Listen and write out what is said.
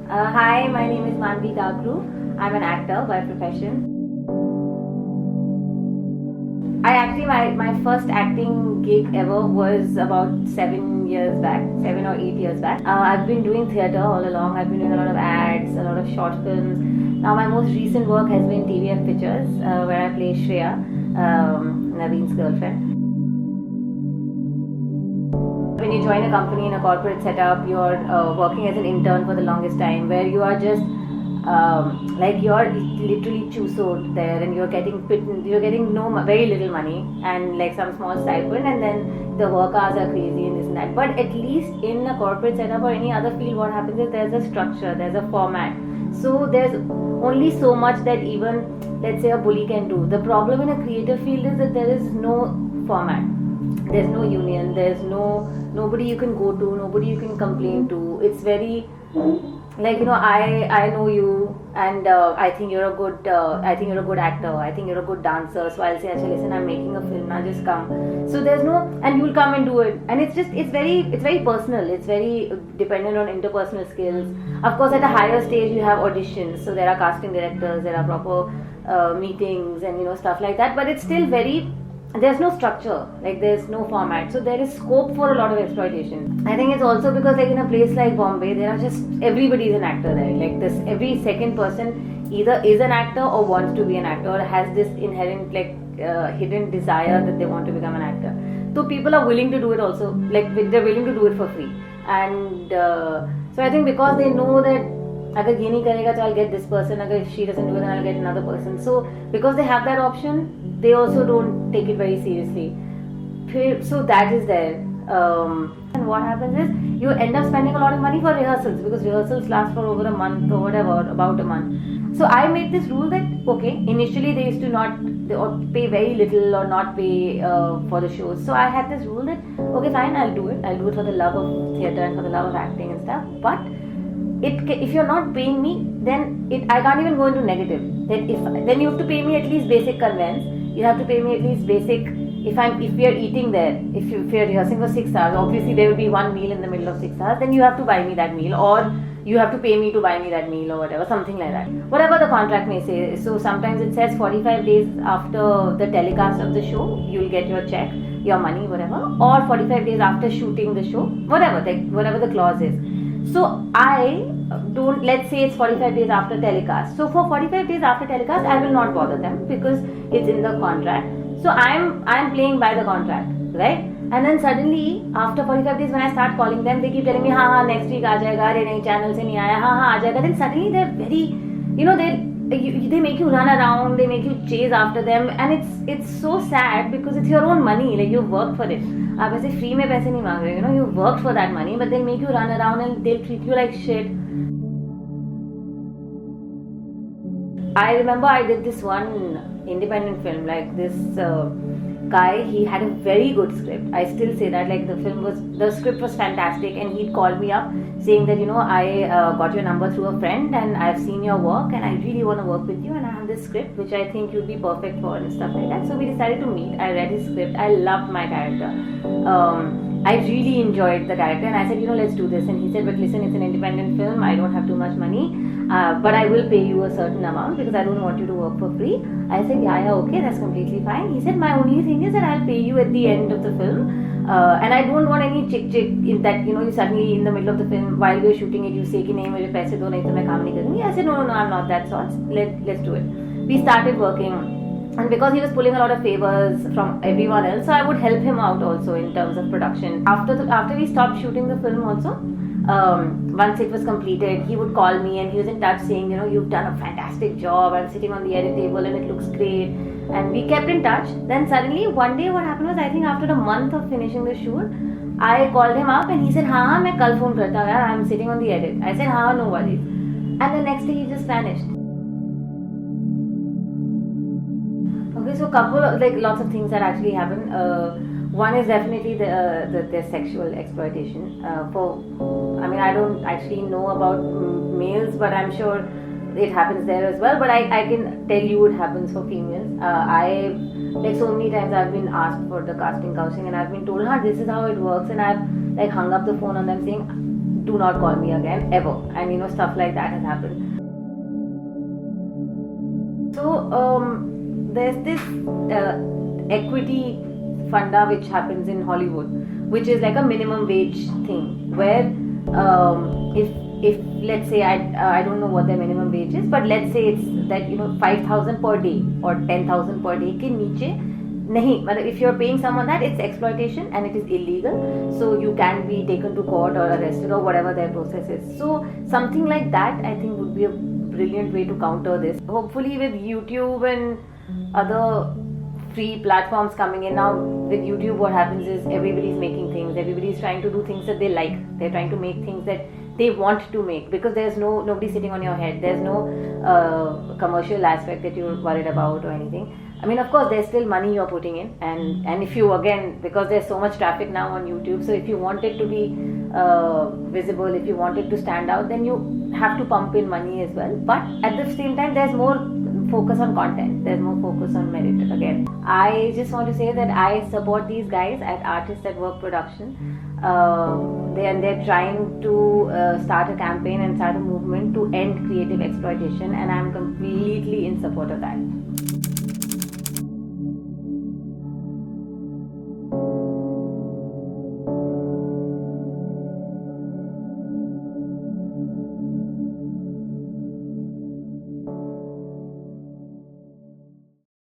Hi, my name is Manvi Gagroo. I'm an actor by profession. My first acting gig ever was about 7 years back, 7 or 8 years back. I've been doing theatre all along. I've been doing a lot of ads, a lot of short films. Now my most recent work has been TVF Pictures, where I play Shreya, Naveen's girlfriend. When you join a company in a corporate setup, you're working as an intern for the longest time, where you are just you're literally chusod there, and you're getting very little money and like some small stipend, and then the work hours are crazy and this and that. But at least in a corporate setup or any other field, what happens is there's a structure, there's a format. So there's only so much that even, let's say, a bully can do. The problem in a creative field is that there is no format. There's no union, there's nobody you can go to, nobody you can complain to. It's very I know you, and I think you're a good actor, I think you're a good dancer, so I'll say, Acha, listen, I'm making a film now, just come. So there's no, and you'll come and do it, and it's very personal, it's very dependent on interpersonal skills. Of course, at a higher stage you have auditions, so there are casting directors, there are proper meetings and stuff like that, but it's still there's no structure, there's no format, so there is scope for a lot of exploitation. I think it's also because in a place like Bombay, there are just, everybody is an actor there. Every second person either is an actor or wants to be an actor, or has this inherent hidden desire that they want to become an actor. So people are willing to do it also, they're willing to do it for free. And so I think because they know that agar ye nahi karega, so I'll get this person, if she doesn't do it, then I'll get another person. So because they have that option, they also don't take it very seriously. So that is there. And what happens is, you end up spending a lot of money for rehearsals, because rehearsals last for over a month or whatever, about a month. So I made this rule that, okay, initially they used to not pay very little or not pay for the shows. So I had this rule that, okay, fine, I'll do it for the love of theatre and for the love of acting and stuff. But if you're not paying me, then I can't even go into negative. Then you have to pay me at least basic conveyance. You have to pay me at least basic. If we are eating there, if we are rehearsing for 6 hours, obviously there will be one meal in the middle of 6 hours. Then you have to buy me that meal, or you have to pay me to buy me that meal, or whatever, something like that. Whatever the contract may say. So sometimes it says 45 days after the telecast of the show, you'll get your check, your money, whatever, or 45 days after shooting the show, whatever the clause is. So let's say it's 45 days after telecast. So for 45 days after telecast, I will not bother them because it's in the contract. So I'm playing by the contract, right? And then suddenly, after 45 days, when I start calling them, they keep telling me, next week aa jayega, arey nahi, channel se nahi aaya, aa jayega. Then suddenly they're very, they make you run around, they make you chase after them, and it's so sad because it's your own money, you've worked for it. आप ऐसे free में पैसे नहीं मांग रहे, you worked for that money, but they'll make you run around and they'll treat you like shit. I remember I did this one independent film, this guy, he had a very good script. I still say that, the script was fantastic, and he'd called me up saying that, I got your number through a friend, and I've seen your work, and I really want to work with you, and I have this script which I think you'd be perfect for, and stuff like that. So we decided to meet. I read his script. I loved my character. I really enjoyed the character, and I said, let's do this. And he said, but listen, it's an independent film, I don't have too much money, but I will pay you a certain amount because I don't want you to work for free. I said, yeah, okay, that's completely fine. He said, my only thing is that I'll pay you at the end of the film, and I don't want any chick in that, you suddenly in the middle of the film, while we're shooting it, you say ki nahi, mujhe paise do, nahi to main kaam nahi karungi. I said, no, I'm not that sort. Let's do it. We started working. And because he was pulling a lot of favors from everyone else, so I would help him out also in terms of production. After we stopped shooting the film also, once it was completed, he would call me and he was in touch saying, you've done a fantastic job, I'm sitting on the edit table and it looks great. And we kept in touch. Then suddenly one day what happened was, I think after a month of finishing the shoot, I called him up and he said, main kal phone karta hu yaar, I'm sitting on the edit. I said, no worries. And the next day he just vanished. Okay, so lots of things that actually happen. One is definitely the sexual exploitation. I don't actually know about males, but I'm sure it happens there as well. But I can tell you it happens for females. So many times I've been asked for the casting counseling, and I've been told, this is how it works, and I've hung up the phone on them saying, do not call me again ever, and stuff like that has happened. So there's this equity funda which happens in Hollywood, which is like a minimum wage thing, where if let's say I don't know what their minimum wage is, but let's say it's that 5,000 per day or 10,000 per day के नीचे नहीं, मतलब if you're paying someone that, it's exploitation and it is illegal, so you can be taken to court or arrested or whatever their process is. So something like that I think would be a brilliant way to counter this. Hopefully with YouTube and other free platforms coming in now, with YouTube what happens is everybody's making things, everybody's trying to do things that they like, they're trying to make things that they want to make, because there's nobody sitting on your head, there's no commercial aspect that you're worried about or anything. I mean, of course there's still money you're putting in, and if you, again, because there's so much traffic now on YouTube, so if you want it to be visible, if you want it to stand out, then you have to pump in money as well. But at the same time there's more focus on content, there's more focus on merit. Again, I just want to say that I support these guys at Artists at Work Production. They're trying to start a campaign and start a movement to end creative exploitation, and I'm completely in support of that.